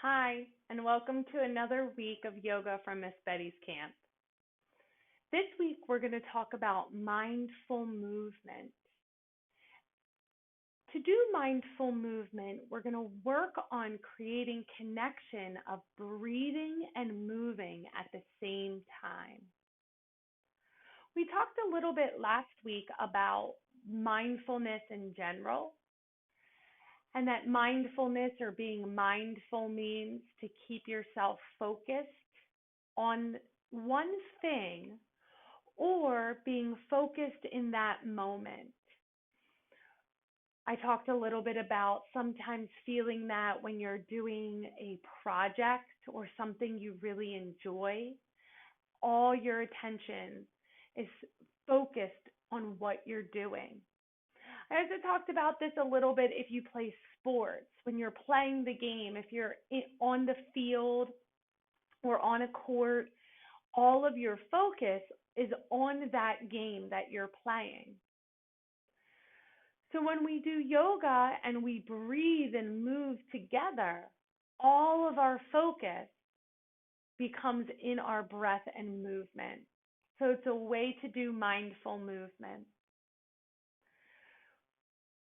Hi, and welcome to another week of yoga from Miss Betty's camp. This week, we're going to talk about mindful movement. To do mindful movement, we're going to work on creating connection of breathing and moving at the same time. We talked a little bit last week about mindfulness in general, and that mindfulness or being mindful means to keep yourself focused on one thing or being focused in that moment. I talked a little bit about sometimes feeling that when you're doing a project or something you really enjoy, all your attention is focused on what you're doing. I also talked about this a little bit if you play sports, when you're playing the game, if you're on the field or on a court, all of your focus is on that game that you're playing. So when we do yoga and we breathe and move together, all of our focus becomes in our breath and movement. So it's a way to do mindful movement.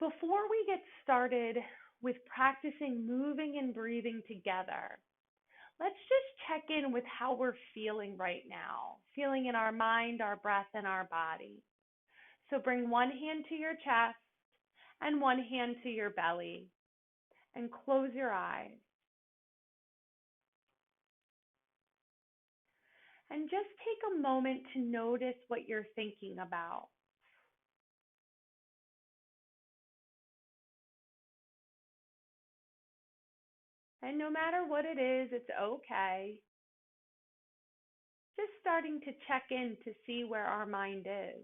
Before we get started with practicing moving and breathing together, let's just check in with how we're feeling right now, feeling in our mind, our breath, and our body. So bring one hand to your chest and one hand to your belly and close your eyes. And just take a moment to notice what you're thinking about. And no matter what it is, it's okay. Just starting to check in to see where our mind is.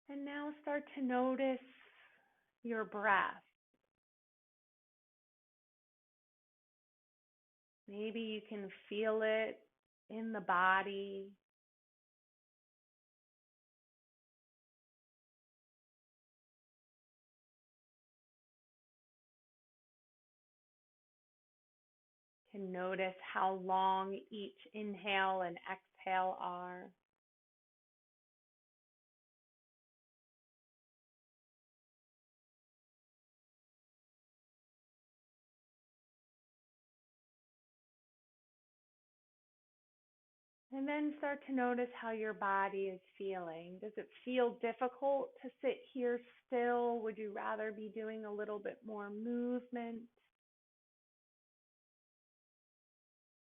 And now start to notice your breath. Maybe you can feel it in the body. You can notice how long each inhale and exhale are. And then start to notice how your body is feeling. Does it feel difficult to sit here still? Would you rather be doing a little bit more movement?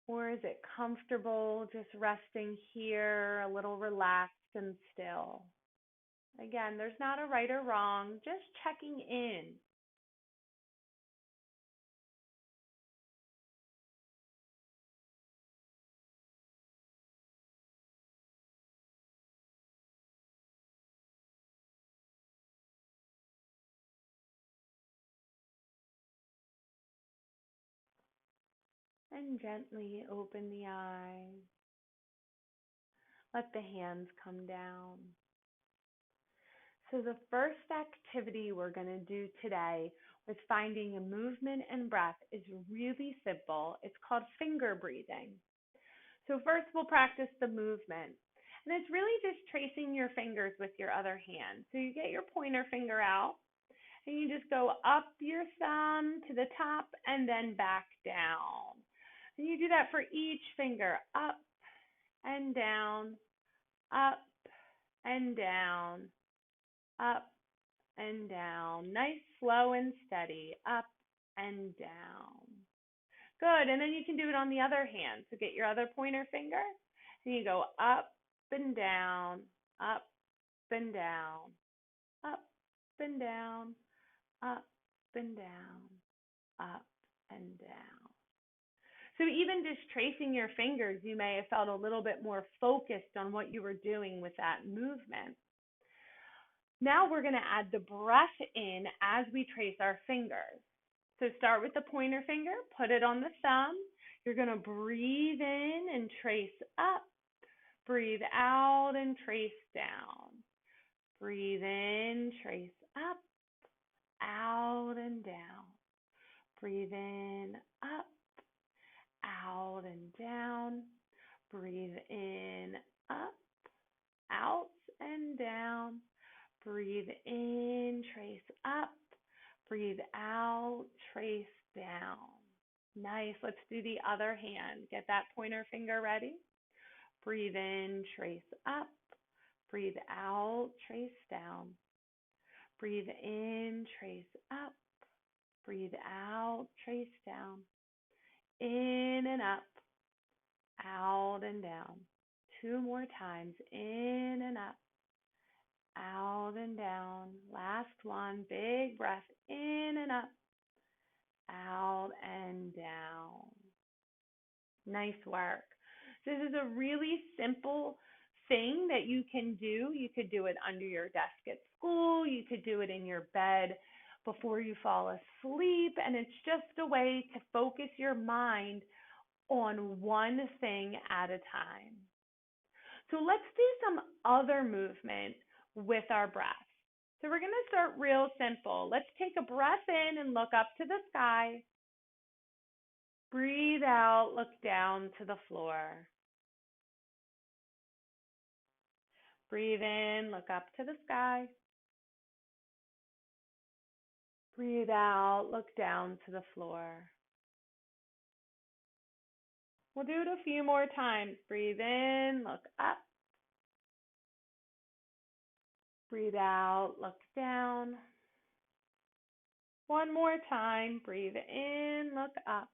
Or is it comfortable just resting here, a little relaxed and still? Again, there's not a right or wrong, just checking in. And gently open the eyes. Let the hands come down. So the first activity we're going to do today with finding a movement and breath is really simple. It's called finger breathing. So first we'll practice the movement. And it's really just tracing your fingers with your other hand. So you get your pointer finger out and you just go up your thumb to the top and then back down. And you do that for each finger, up and down, up and down, up and down. Nice, slow and steady, up and down. Good, and then you can do it on the other hand. So get your other pointer finger and you go up and down, up and down, up and down, up and down, up and down. So even just tracing your fingers, you may have felt a little bit more focused on what you were doing with that movement. Now we're going to add the breath in as we trace our fingers. So start with the pointer finger, put it on the thumb. You're going to breathe in and trace up. Breathe out and trace down. Breathe in, trace up, out and down. Breathe in, up, out and down. Breathe in, up, out and down. Breathe in, trace up. Breathe out, trace down. Nice. Let's do the other hand. Get that pointer finger ready. Breathe in, trace up. Breathe out, trace down. Breathe in, trace up. Breathe out, trace down. In and up, out and down. 2 more times. In and up, out and down. Last one. Big breath. In and up, out and down. Nice work. This is a really simple thing that you can do. You could do it under your desk at school. You could do it in your bed before you fall asleep. And it's just a way to focus your mind on one thing at a time. So let's do some other movement with our breath. So we're going to start real simple. Let's take a breath in and look up to the sky. Breathe out, look down to the floor. Breathe in, look up to the sky. Breathe out, look down to the floor. We'll do it a few more times. Breathe in, look up. Breathe out, look down. One more time. Breathe in, look up.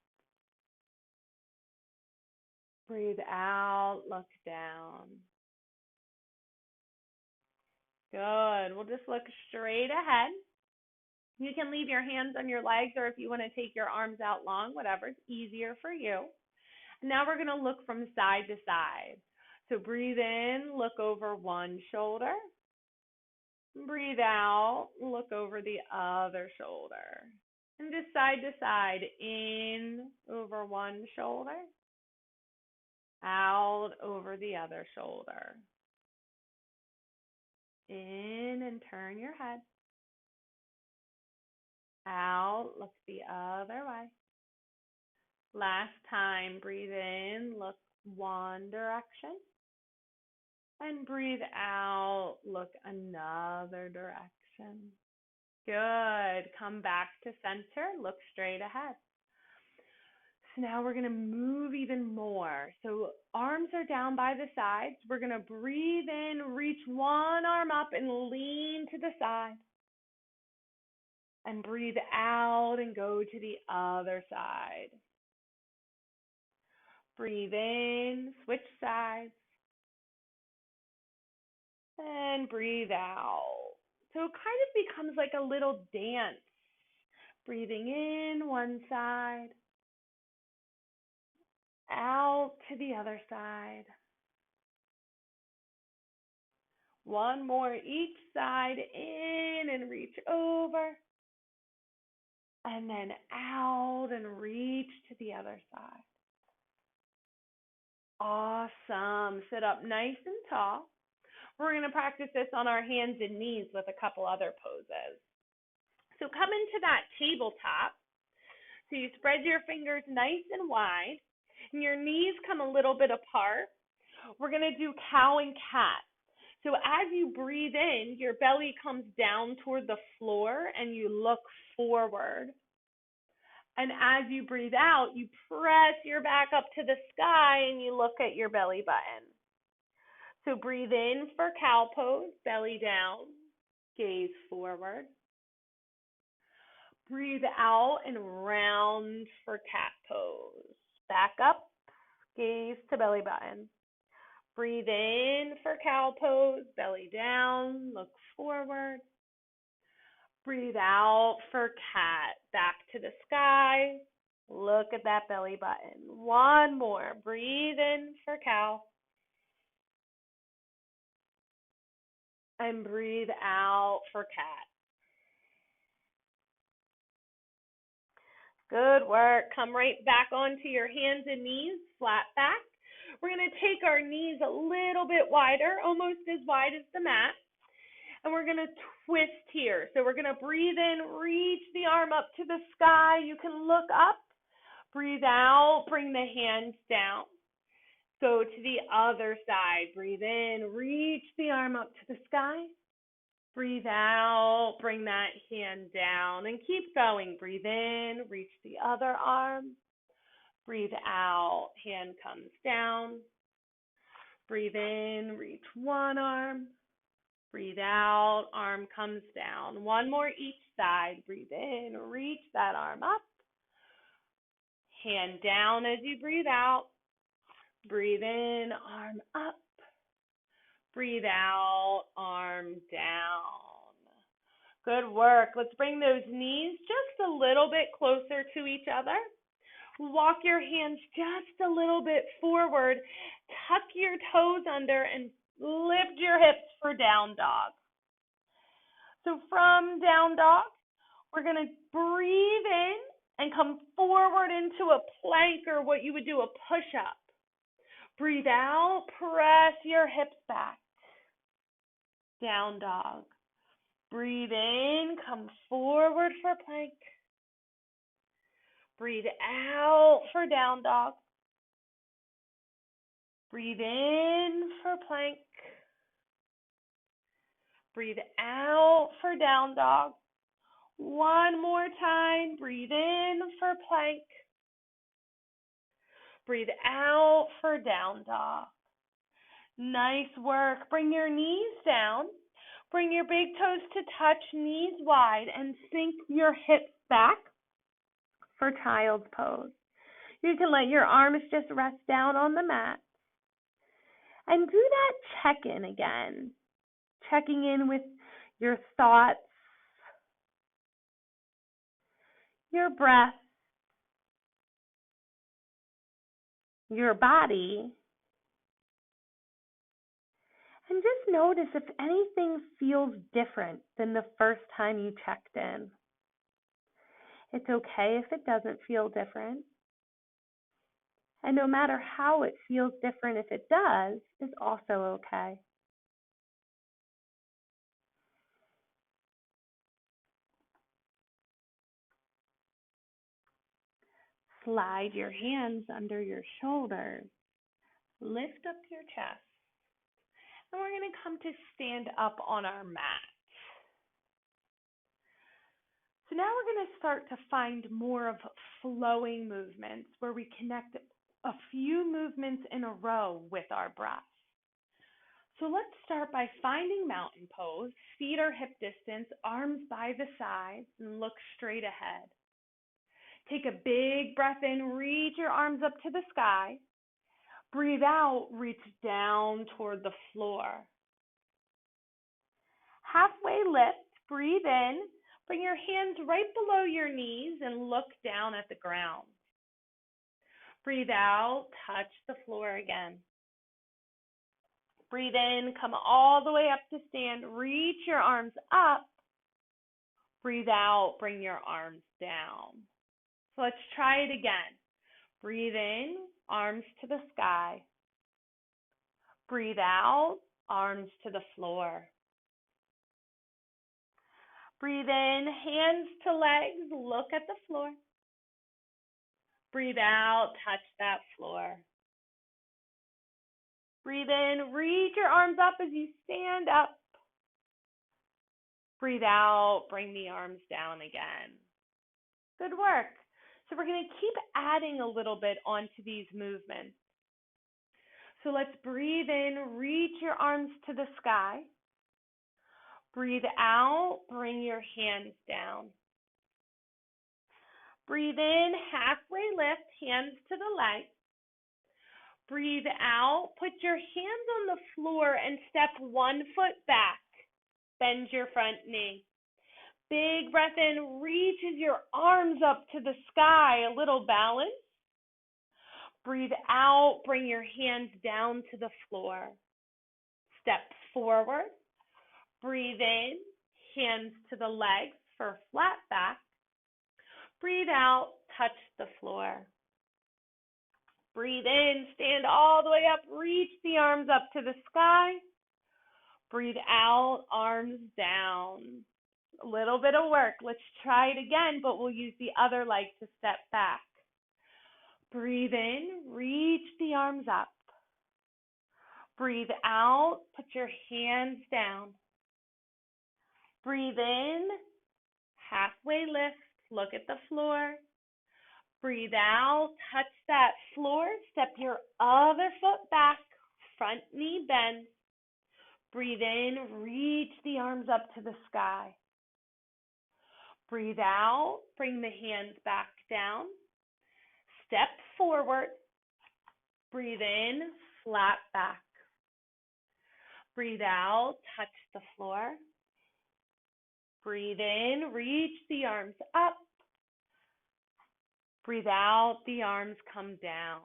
Breathe out, look down. Good. We'll just look straight ahead. You can leave your hands on your legs, or if you want to take your arms out long, whatever's easier for you. Now we're going to look from side to side. So breathe in, look over one shoulder. Breathe out, look over the other shoulder. And just side to side, in over one shoulder, out over the other shoulder. In and turn your head. Out, look the other way. Last time, breathe in, look one direction. And breathe out, look another direction. Good. Come back to center, look straight ahead. So now we're going to move even more. So arms are down by the sides. We're going to breathe in, reach one arm up and lean to the side. And breathe out and go to the other side. Breathe in, switch sides. And breathe out. So it kind of becomes like a little dance. Breathing in one side, out to the other side. One more each side, in and reach over. And then out and reach to the other side. Awesome. Sit up nice and tall. We're going to practice this on our hands and knees with a couple other poses. So come into that tabletop. So you spread your fingers nice and wide, and your knees come a little bit apart. We're going to do cow and cat. So as you breathe in, your belly comes down toward the floor and you look forward. And as you breathe out, you press your back up to the sky and you look at your belly button. So breathe in for cow pose, belly down, gaze forward. Breathe out and round for cat pose. Back up, gaze to belly button. Breathe in for cow pose, belly down, look forward. Breathe out for cat, back to the sky, look at that belly button. One more, breathe in for cow. And breathe out for cat. Good work. Come right back onto your hands and knees, flat back. We're going to take our knees a little bit wider, almost as wide as the mat. And we're going to twist here. So we're going to breathe in, reach the arm up to the sky. You can look up. Breathe out, bring the hands down. Go to the other side. Breathe in, reach the arm up to the sky. Breathe out, bring that hand down, and keep going. Breathe in, reach the other arm. Breathe out, hand comes down. Breathe in, reach one arm. Breathe out, arm comes down. One more each side. Breathe in, reach that arm up. Hand down as you breathe out. Breathe in, arm up. Breathe out, arm down. Good work. Let's bring those knees just a little bit closer to each other. Walk your hands just a little bit forward. Tuck your toes under and lift your hips for down dog. So from down dog, we're going to breathe in and come forward into a plank, or what you would do, a push-up. Breathe out, press your hips back. Down dog. Breathe in, come forward for plank. Breathe out for down dog. Breathe in for plank. Breathe out for down dog. One more time. Breathe in for plank. Breathe out for down dog. Nice work. Bring your knees down. Bring your big toes to touch, knees wide, and sink your hips back for child's pose. You can let your arms just rest down on the mat. And do that check-in again. Checking in with your thoughts, your breath, your body. And just notice if anything feels different than the first time you checked in. It's okay if it doesn't feel different. And no matter how it feels different, if it does, is also okay. Slide your hands under your shoulders. Lift up your chest. And we're going to come to stand up on our mat. So now we're going to start to find more of flowing movements where we connect a few movements in a row with our breath. So let's start by finding mountain pose. Feet are hip distance, arms by the sides, and look straight ahead. Take a big breath in, reach your arms up to the sky. Breathe out, reach down toward the floor. Halfway lift, breathe in, bring your hands right below your knees and look down at the ground. Breathe out, touch the floor again. Breathe in, come all the way up to stand, reach your arms up. Breathe out, bring your arms down. So let's try it again. Breathe in, arms to the sky. Breathe out, arms to the floor. Breathe in, hands to legs, look at the floor. Breathe out, touch that floor. Breathe in, reach your arms up as you stand up. Breathe out, bring the arms down again. Good work. So we're going to keep adding a little bit onto these movements. So let's breathe in, reach your arms to the sky. Breathe out, bring your hands down. Breathe in, halfway lift, hands to the legs. Breathe out, put your hands on the floor and step 1 foot back. Bend your front knee. Big breath in, reaches your arms up to the sky, a little balance. Breathe out, bring your hands down to the floor. Step forward. Breathe in, hands to the legs for flat back. Breathe out, touch the floor. Breathe in, stand all the way up, reach the arms up to the sky. Breathe out, arms down. A little bit of work. Let's try it again, but we'll use the other leg to step back. Breathe in, reach the arms up. Breathe out, put your hands down. Breathe in, halfway lift, look at the floor. Breathe out, touch that floor, step your other foot back, front knee bends. Breathe in, reach the arms up to the sky. Breathe out, bring the hands back down. Step forward. Breathe in, flat back. Breathe out, touch the floor. Breathe in, reach the arms up. Breathe out, the arms come down.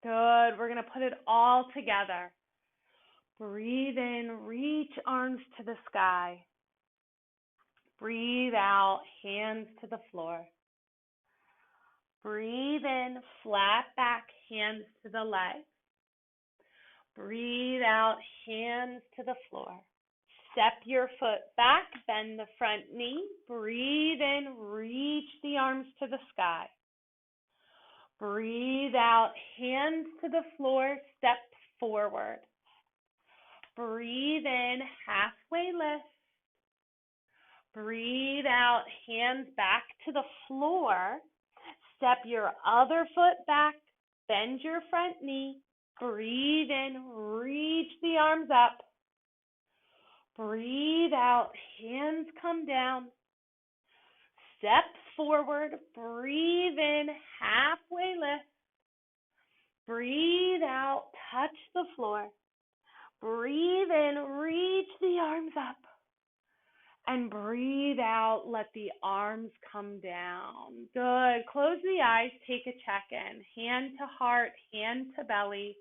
Good. We're going to put it all together. Breathe in, reach arms to the sky. Breathe out, hands to the floor. Breathe in, flat back, hands to the legs. Breathe out, hands to the floor. Step your foot back, bend the front knee. Breathe in, reach the arms to the sky. Breathe out, hands to the floor, step forward. Breathe in, halfway lift. Breathe out, hands back to the floor. Step your other foot back, bend your front knee. Breathe in, reach the arms up. Breathe out, hands come down. Step forward, breathe in, halfway lift. Breathe out, touch the floor. Breathe in, reach the arms up. And breathe out, let the arms come down. Good. Close the eyes, take a check-in. Hand to heart, hand to belly.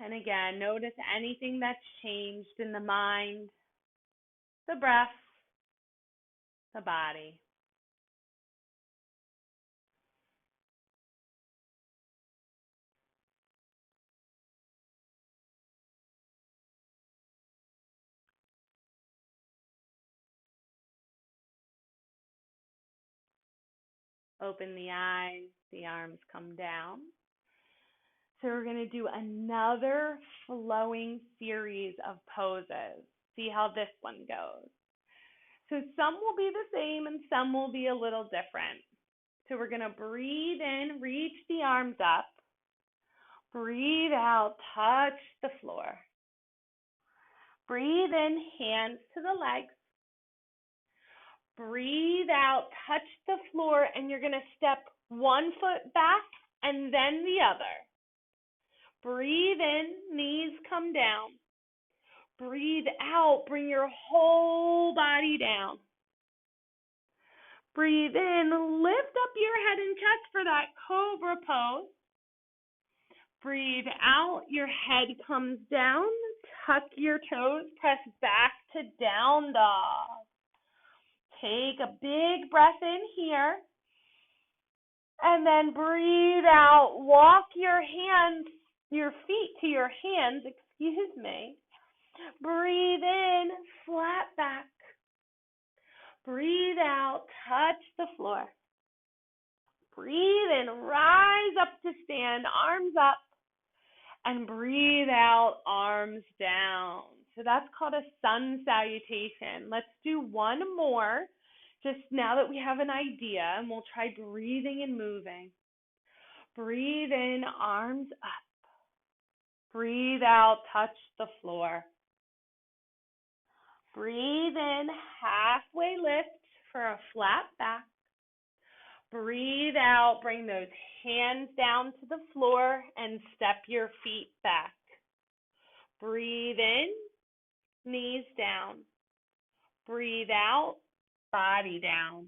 And again, notice anything that's changed in the mind, the breath, the body. Open the eyes, the arms come down. So we're going to do another flowing series of poses. See how this one goes. So some will be the same and some will be a little different. So we're going to breathe in, reach the arms up. Breathe out, touch the floor. Breathe in, hands to the legs. Breathe out, touch the floor, and you're going to step one foot back and then the other. Breathe in, knees come down. Breathe out, bring your whole body down. Breathe in, lift up your head and chest for that cobra pose. Breathe out, your head comes down. Tuck your toes, press back to down dog. Take a big breath in here. And then breathe out. Walk your feet to your hands, Breathe in, flat back. Breathe out, touch the floor. Breathe in, rise up to stand, arms up. And breathe out, arms down. So that's called a sun salutation. Let's do one more, just now that we have an idea, and we'll try breathing and moving. Breathe in, arms up. Breathe out, touch the floor. Breathe in, halfway lift for a flat back. Breathe out, bring those hands down to the floor and step your feet back. Breathe in, knees down. Breathe out, body down.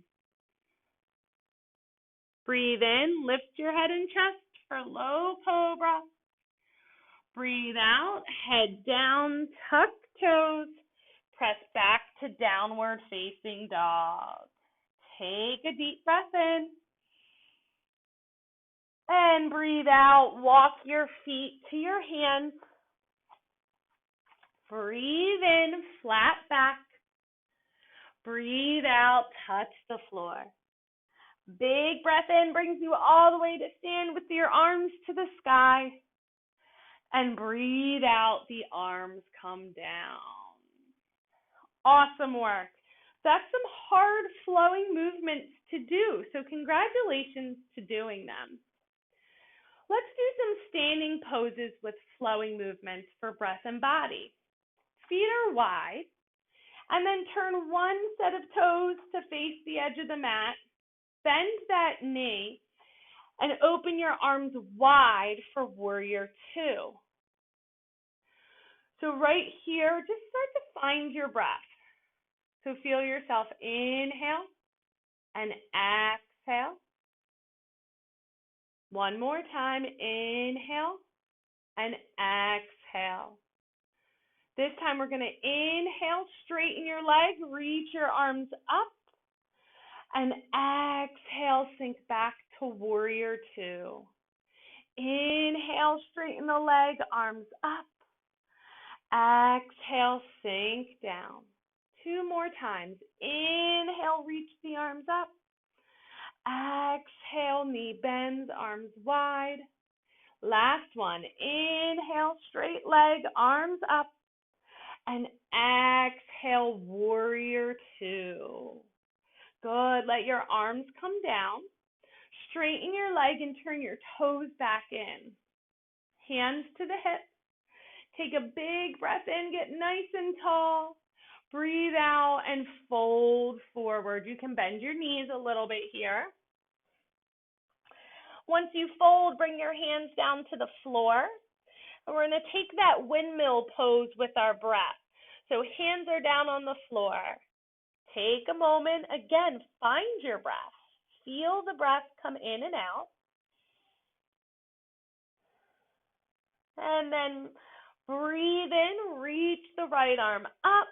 Breathe in, lift your head and chest for low cobra. Breathe out, head down, tuck toes. Press back to downward facing dog. Take a deep breath in. And breathe out. Walk your feet to your hands. Breathe in, flat back. Breathe out, touch the floor. Big breath in brings you all the way to stand with your arms to the sky. And breathe out, the arms come down. Awesome work. That's some hard flowing movements to do, so congratulations to doing them. Let's do some standing poses with flowing movements for breath and body. Feet are wide, and then turn one set of toes to face the edge of the mat. Bend that knee and open your arms wide for warrior two. So right here, just start to find your breath. So feel yourself inhale and exhale. One more time, inhale and exhale. This time we're going to inhale, straighten your leg, reach your arms up, and exhale, sink back to warrior two. Inhale, straighten the leg, arms up. Exhale, sink down. Two more times. Inhale, reach the arms up. Exhale, knee bends, arms wide. Last one. Inhale, straight leg, arms up. And exhale, warrior two. Good. Let your arms come down. Straighten your leg and turn your toes back in. Hands to the hips. Take a big breath in, get nice and tall. Breathe out and fold forward. You can bend your knees a little bit here. Once you fold, bring your hands down to the floor. And we're going to take that windmill pose with our breath. So hands are down on the floor. Take a moment. Again, find your breath. Feel the breath come in and out. And then breathe in, reach the right arm up.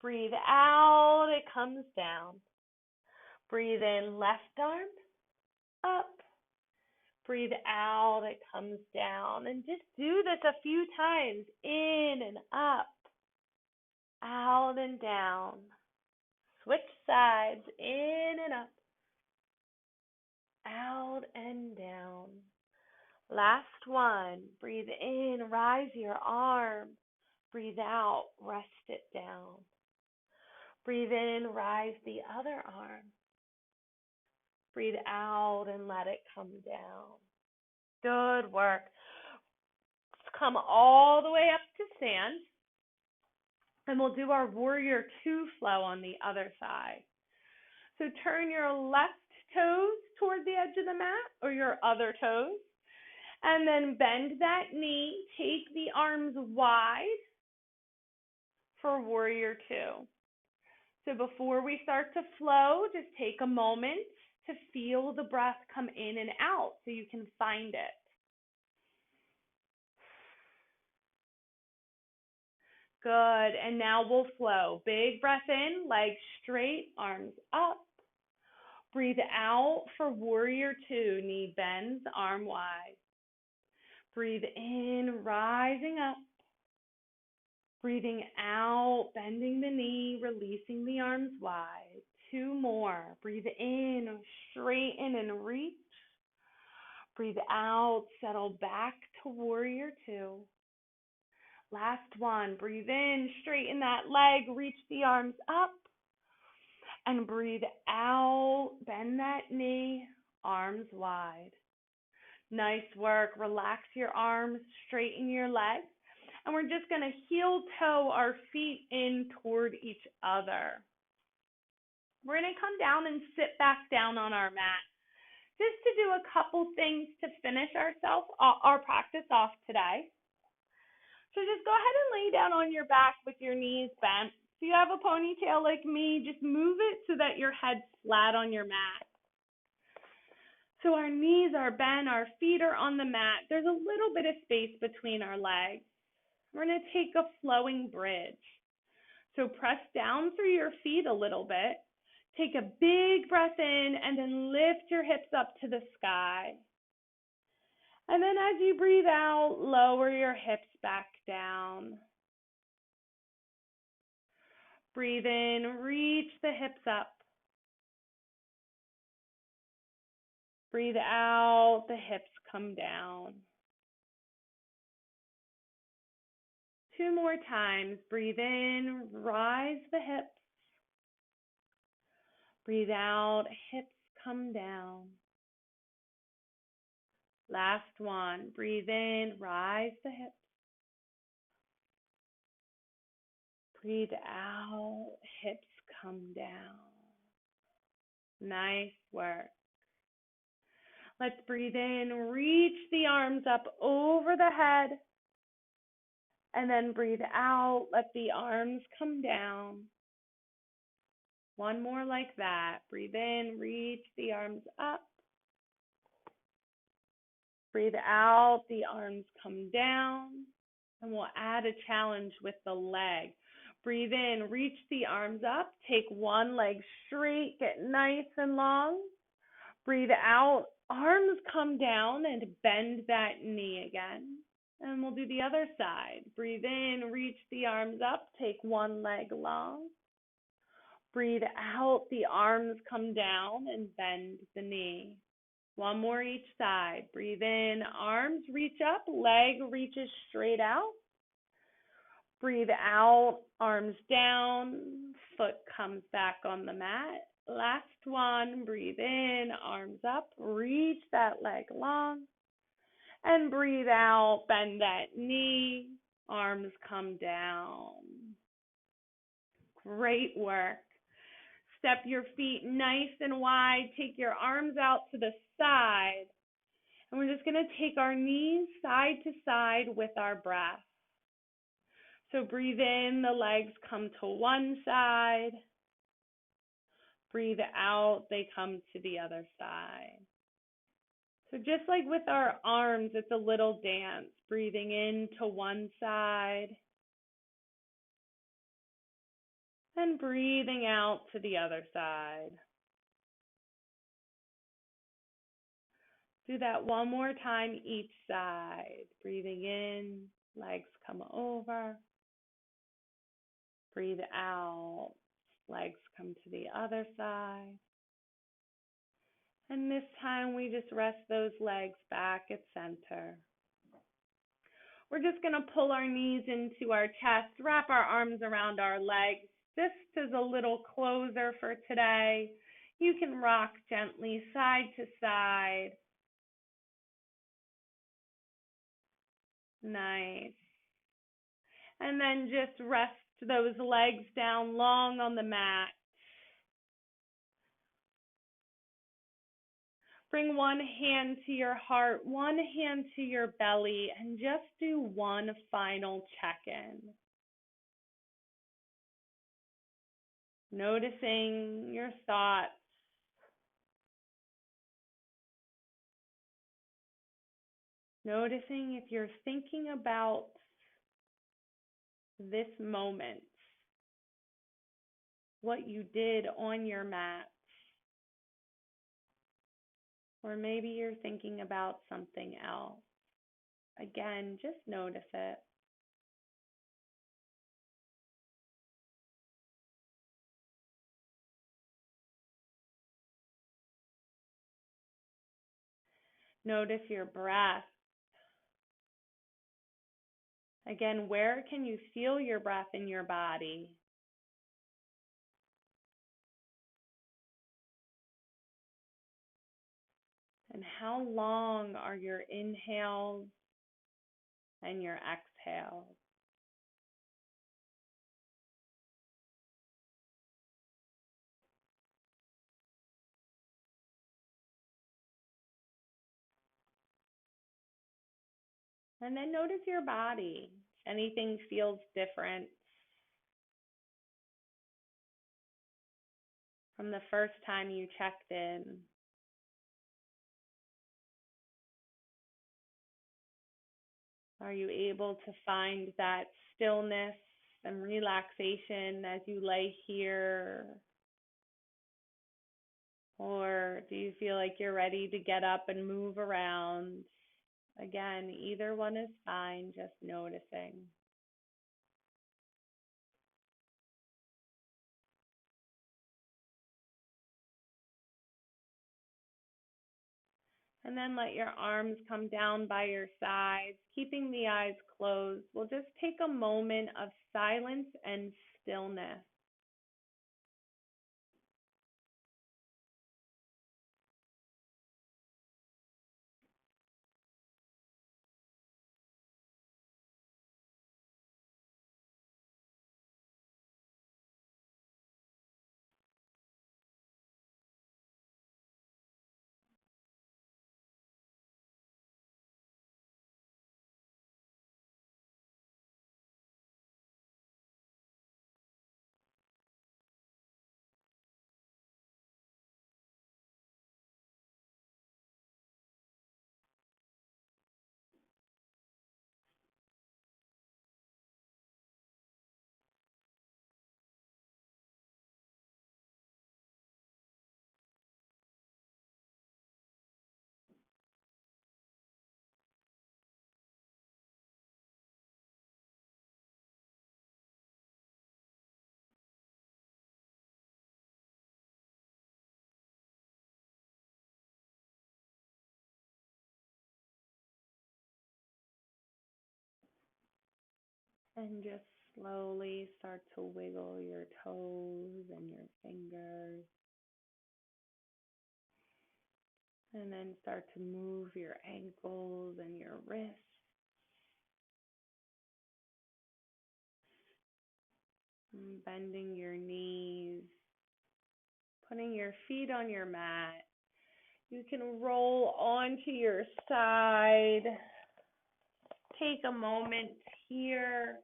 Breathe out, it comes down. Breathe in, left arm up. Breathe out, it comes down. And just do this a few times. In and up, out and down. Switch sides, in and up, out and down. Last one. Breathe in, rise your arm. Breathe out, rest it down. Breathe in, rise the other arm. Breathe out and let it come down. Good work. Let's come all the way up to stand. And we'll do our warrior two flow on the other side. So turn your left toes toward the edge of the mat, or your other toes. And then bend that knee. Take the arms wide for warrior two. So before we start to flow, just take a moment to feel the breath come in and out so you can find it. Good. And now we'll flow. Big breath in, legs straight, arms up. Breathe out for warrior two. Knee bends, arm wide. Breathe in, rising up. Breathing out, bending the knee, releasing the arms wide. Two more. Breathe in, straighten and reach. Breathe out, settle back to warrior two. Last one. Breathe in, straighten that leg, reach the arms up. And breathe out, bend that knee, arms wide. Nice work. Relax your arms, straighten your legs. And we're just going to heel toe our feet in toward each other. We're going to come down and sit back down on our mat just to do a couple things to finish our practice off today. So just go ahead and lay down on your back with your knees bent. If you have a ponytail like me, just move it so that your head's flat on your mat. So our knees are bent, our feet are on the mat. There's a little bit of space between our legs. We're going to take a flowing bridge. So press down through your feet a little bit. Take a big breath in and then lift your hips up to the sky. And then as you breathe out, lower your hips back down. Breathe in, reach the hips up. Breathe out, the hips come down. 2 more times. Breathe in, rise the hips. Breathe out, hips come down. Last one. Breathe in, rise the hips. Breathe out, hips come down. Nice work. Let's breathe in, reach the arms up over the head. And then breathe out, let the arms come down. One more like that. Breathe in, reach the arms up. Breathe out, the arms come down. And we'll add a challenge with the leg. Breathe in, reach the arms up. Take one leg straight, get nice and long. Breathe out, arms come down and bend that knee again. And we'll do the other side. Breathe in, reach the arms up, take one leg long. Breathe out, the arms come down and bend the knee. One more each side. Breathe in, arms reach up, leg reaches straight out. Breathe out, arms down, foot comes back on the mat. Last one, breathe in, arms up, reach that leg long. And breathe out, bend that knee, arms come down. Great work. Step your feet nice and wide, take your arms out to the side. And we're just going to take our knees side to side with our breath. So breathe in, the legs come to one side. Breathe out, they come to the other side. So just like with our arms, it's a little dance. Breathing in to one side. And breathing out to the other side. Do that one more time each side. Breathing in, legs come over. Breathe out, legs come to the other side. And this time we just rest those legs back at center. We're just going to pull our knees into our chest, wrap our arms around our legs. This is a little closer for today. You can rock gently side to side. Nice. And then just rest those legs down long on the mat. Bring one hand to your heart, one hand to your belly, and just do one final check-in. Noticing your thoughts. Noticing if you're thinking about this moment, what you did on your mat. Or maybe you're thinking about something else. Again, just notice it. Notice your breath. Again, where can you feel your breath in your body? And how long are your inhales and your exhales? And then notice your body. Anything feels different from the first time you checked in? Are you able to find that stillness and relaxation as you lay here Or do you feel like you're ready to get up and move around? Again, either one is fine, just noticing. And then let your arms come down by your sides, keeping the eyes closed. We'll just take a moment of silence and stillness. And just slowly start to wiggle your toes and your fingers. And then start to move your ankles and your wrists. And bending your knees. Putting your feet on your mat. You can roll onto your side. Take a moment here.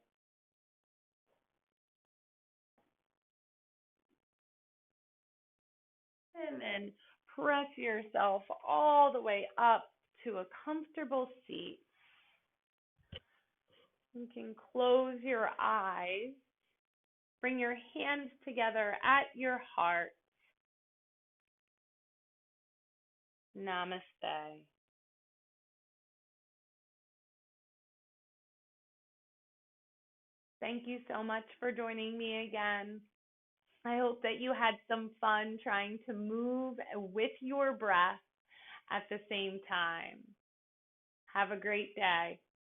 And then press yourself all the way up to a comfortable seat. You can close your eyes. Bring your hands together at your heart. Namaste. Thank you so much for joining me again. I hope that you had some fun trying to move with your breath at the same time. Have a great day.